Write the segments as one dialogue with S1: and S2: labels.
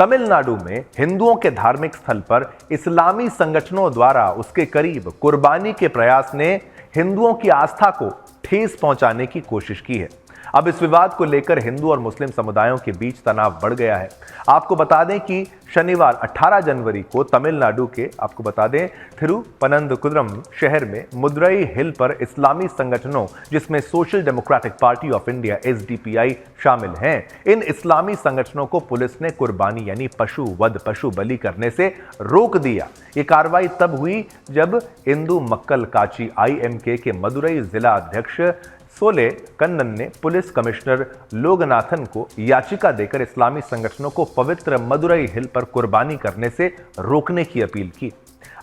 S1: तमिलनाडु में हिंदुओं के धार्मिक स्थल पर इस्लामी संगठनों द्वारा उसके करीब कुर्बानी के प्रयास ने हिंदुओं की आस्था को ठेस पहुंचाने की कोशिश की है। अब इस विवाद को लेकर हिंदू और मुस्लिम समुदायों के बीच तनाव बढ़ गया है। आपको बता दें कि शनिवार 18 जनवरी को तमिलनाडु के थिरुपनंतपुरम शहर में मदुरई हिल पर इस्लामी संगठनों जिसमें social democratic party of India SDPI शामिल हैं, इन इस्लामी संगठनों को पुलिस ने कुर्बानी यानी पशु वध, पशु बलि करने से रोक दिया। ये कार्रवाई तब हुई जब इंदु मक्कल काची आईएमके के मदुरई जिला अध्यक्ष सोले कन्नन ने पुलिस कमिश्नर लोगनाथन को याचिका देकर इस्लामी संगठनों को पवित्र मदुरई हिल पर कुर्बानी करने से रोकने की अपील की।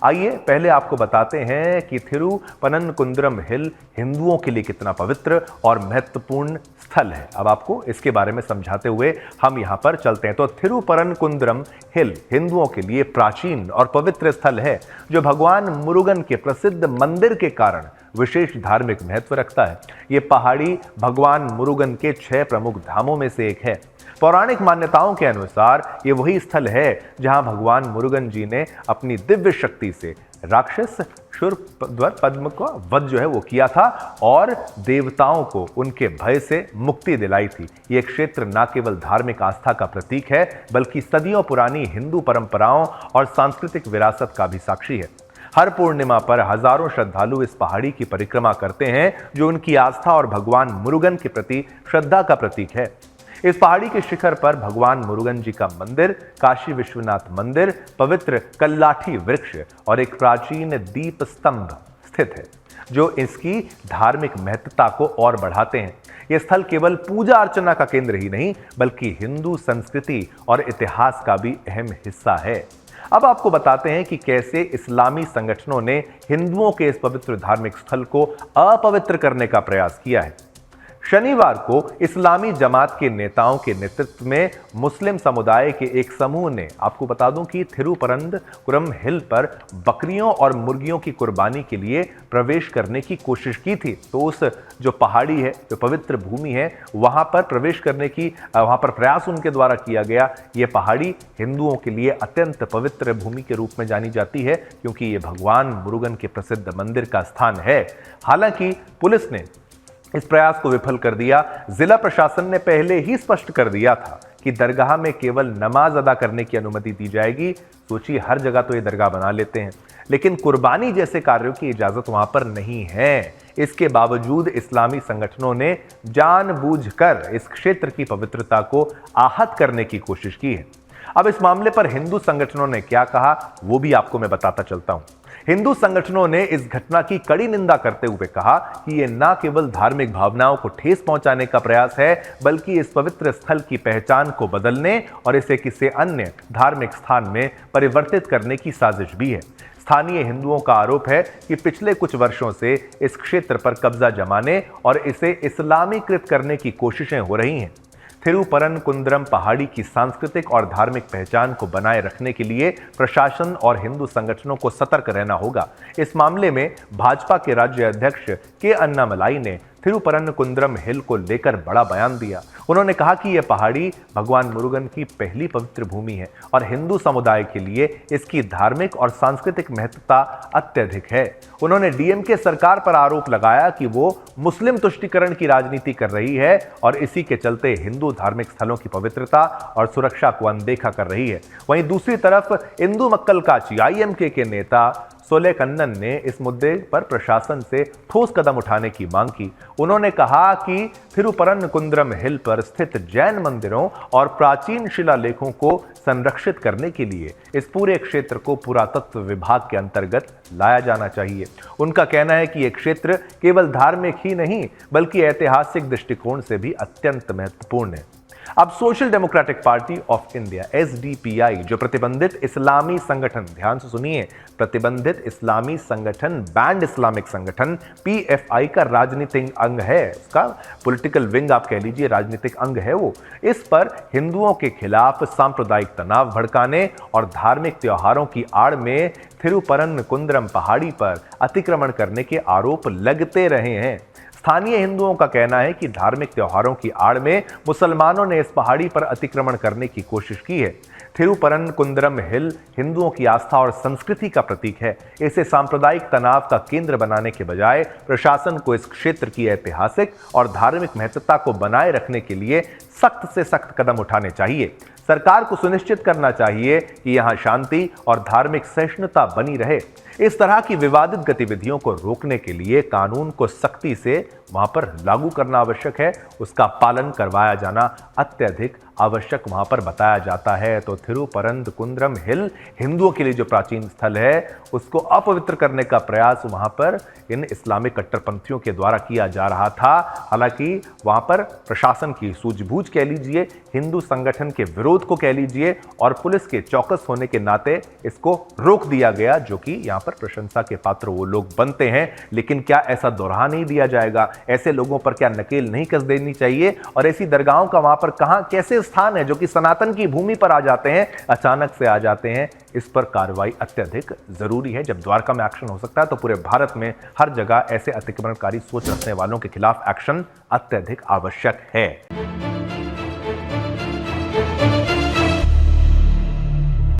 S1: आइए पहले आपको बताते हैं कि थिरुपनंतपुरम हिल हिंदुओं के लिए कितना पवित्र और महत्वपूर्ण स्थल है। अब आपको इसके बारे में समझाते हुए हम यहां पर चलते हैं। तो थिरुपनंतपुरम हिल हिंदुओं के लिए प्राचीन और पवित्र स्थल है जो भगवान मुरुगन के प्रसिद्ध मंदिर के कारण विशेष धार्मिक महत्व रखता है। ये पहाड़ी भगवान मुरुगन के 6 प्रमुख धामों में से एक है। पौराणिक मान्यताओं के अनुसार ये वही स्थल है जहां भगवान मुरुगन जी ने अपनी दिव्य शक्ति से राक्षस शूरपद्म का वध जो है वो किया था और देवताओं को उनके भय से मुक्ति दिलाई थी। ये क्षेत्र न केवल धार्मिक आस्था का प्रतीक है बल्कि सदियों पुरानी हिंदू परंपराओं और सांस्कृतिक विरासत का भी साक्षी है। हर पूर्णिमा पर हजारों श्रद्धालु इस पहाड़ी की परिक्रमा करते हैं जो उनकी आस्था और भगवान मुरुगन के प्रति श्रद्धा का प्रतीक है। इस पहाड़ी के शिखर पर भगवान मुरुगन जी का मंदिर, काशी विश्वनाथ मंदिर, पवित्र कल्लाठी वृक्ष और एक प्राचीन दीप स्तंभ स्थित है जो इसकी धार्मिक महत्ता को और बढ़ाते हैं। यह स्थल केवल पूजा अर्चना का केंद्र ही नहीं बल्कि हिंदू संस्कृति और इतिहास का भी अहम हिस्सा है। अब आपको बताते हैं कि कैसे इस्लामी संगठनों ने हिंदुओं के इस पवित्र धार्मिक स्थल को अपवित्र करने का प्रयास किया है। शनिवार को इस्लामी जमात के नेताओं के नेतृत्व में मुस्लिम समुदाय के एक समूह ने, आपको बता दूं कि थिरुपनंतपुरम हिल पर बकरियों और मुर्गियों की कुर्बानी के लिए प्रवेश करने की कोशिश की थी। तो उस जो पहाड़ी है, जो पवित्र भूमि है, वहां पर प्रवेश करने की वहां पर प्रयास उनके द्वारा किया गया। ये पहाड़ी हिंदुओं के लिए अत्यंत पवित्र भूमि के रूप में जानी जाती है क्योंकि ये भगवान मुरुगन के प्रसिद्ध मंदिर का स्थान है। हालांकि पुलिस ने इस प्रयास को विफल कर दिया। जिला प्रशासन ने पहले ही स्पष्ट कर दिया था कि दरगाह में केवल नमाज अदा करने की अनुमति दी जाएगी। सोचिए, हर जगह तो ये दरगाह बना लेते हैं, लेकिन कुर्बानी जैसे कार्यों की इजाजत वहां पर नहीं है। इसके बावजूद इस्लामी संगठनों ने जानबूझकर इस क्षेत्र की पवित्रता को आहत करने की कोशिश की है। अब इस मामले पर हिंदू संगठनों ने क्या कहा वो भी आपको मैं बताता चलता हूं। हिंदू संगठनों ने इस घटना की कड़ी निंदा करते हुए कहा कि यह न केवल धार्मिक भावनाओं को ठेस पहुंचाने का प्रयास है बल्कि इस पवित्र स्थल की पहचान को बदलने और इसे किसी अन्य धार्मिक स्थान में परिवर्तित करने की साजिश भी है। स्थानीय हिंदुओं का आरोप है कि पिछले कुछ वर्षों से इस क्षेत्र पर कब्जा जमाने और इसे इस्लामीकृत करने की कोशिशें हो रही हैं। थिरुपनंतपुरम पहाड़ी की सांस्कृतिक और धार्मिक पहचान को बनाए रखने के लिए प्रशासन और हिंदू संगठनों को सतर्क रहना होगा। इस मामले में भाजपा के राज्य अध्यक्ष के अन्नामलाई ने थिरुपनंतपुरम हिल को लेकर बड़ा बयान दिया। उन्होंने कहा कि यह पहाड़ी भगवान मुरुगन की पहली पवित्र भूमि है और हिंदू समुदाय के लिए इसकी धार्मिक और सांस्कृतिक महत्ता अत्यधिक है। उन्होंने डीएमके सरकार पर आरोप लगाया कि वो मुस्लिम तुष्टीकरण की राजनीति कर रही है और इसी के चलते हिंदू धार्मिक स्थलों की पवित्रता और सुरक्षा को अनदेखा कर रही है। वहीं दूसरी तरफ इंदु मक्कल काची आईएमके के नेता सोले कन्नन ने इस मुद्दे पर प्रशासन से ठोस कदम उठाने की मांग की। उन्होंने कहा कि थिरुपनंतपुरम हिल पर स्थित जैन मंदिरों और प्राचीन शिलालेखों को संरक्षित करने के लिए इस पूरे क्षेत्र को पुरातत्व विभाग के अंतर्गत लाया जाना चाहिए। उनका कहना है कि यह क्षेत्र केवल धार्मिक ही नहीं बल्कि ऐतिहासिक दृष्टिकोण से भी अत्यंत महत्वपूर्ण है। अब social democratic party of India SDPI जो प्रतिबंधित इस्लामी संगठन, ध्यान से सुनिए, प्रतिबंधित इस्लामी संगठन, बैंड इस्लामिक संगठन पीएफआई का राजनीतिक अंग है, उसका पॉलिटिकल विंग आप कह लीजिए, राजनीतिक अंग है वो। इस पर हिंदुओं के खिलाफ सांप्रदायिक तनाव भड़काने और धार्मिक त्योहारों की आड़ में थिरुपनंतपुरम पहाड़ी पर अतिक्रमण करने के आरोप लगते रहे हैं। स्थानीय हिंदुओं का कहना है कि धार्मिक त्योहारों की आड़ में मुसलमानों ने इस पहाड़ी पर अतिक्रमण करने की कोशिश की है। थिरुपरनकुंद्रम हिल हिंदुओं की आस्था और संस्कृति का प्रतीक है। इसे सांप्रदायिक तनाव का केंद्र बनाने के बजाय प्रशासन को इस क्षेत्र की ऐतिहासिक और धार्मिक महत्वता को बनाए रखने के लिए सख्त से सख्त कदम उठाने चाहिए। सरकार को सुनिश्चित करना चाहिए कि यहां शांति और धार्मिक सहिष्णुता बनी रहे। इस तरह की विवादित गतिविधियों को रोकने के लिए कानून को सख्ती से वहां पर लागू करना आवश्यक है, उसका पालन करवाया जाना अत्यधिक आवश्यक वहां पर बताया जाता है। तो थिरुपरनकुंद्रम हिल हिंदुओं के लिए जो प्राचीन स्थल है उसको अपवित्र करने का प्रयास वहां पर इन इस्लामिक कट्टरपंथियों के द्वारा किया जा रहा था। हालांकि वहां पर प्रशासन की सूझबूझ कह लीजिए, हिंदू संगठन के विरोध को कह लीजिए और पुलिस के चौकस होने के नाते इसको रोक दिया गया, जो कि यहां पर प्रशंसा के पात्र वो लोग बनते हैं। लेकिन क्या ऐसा दोहरा नहीं दिया जाएगा? ऐसे लोगों पर क्या नकेल नहीं कस देनी चाहिए? और ऐसी दरगाहों का वहां पर कहां कैसे स्थान है जो कि सनातन की भूमि पर आ जाते हैं, अचानक से आ जाते हैं? इस पर कार्रवाई अत्यधिक जरूरी है। जब द्वारका में एक्शन हो सकता है तो पूरे भारत में हर जगह ऐसे अतिक्रमणकारी सोच रखने वालों के खिलाफ एक्शन अत्यधिक आवश्यक है।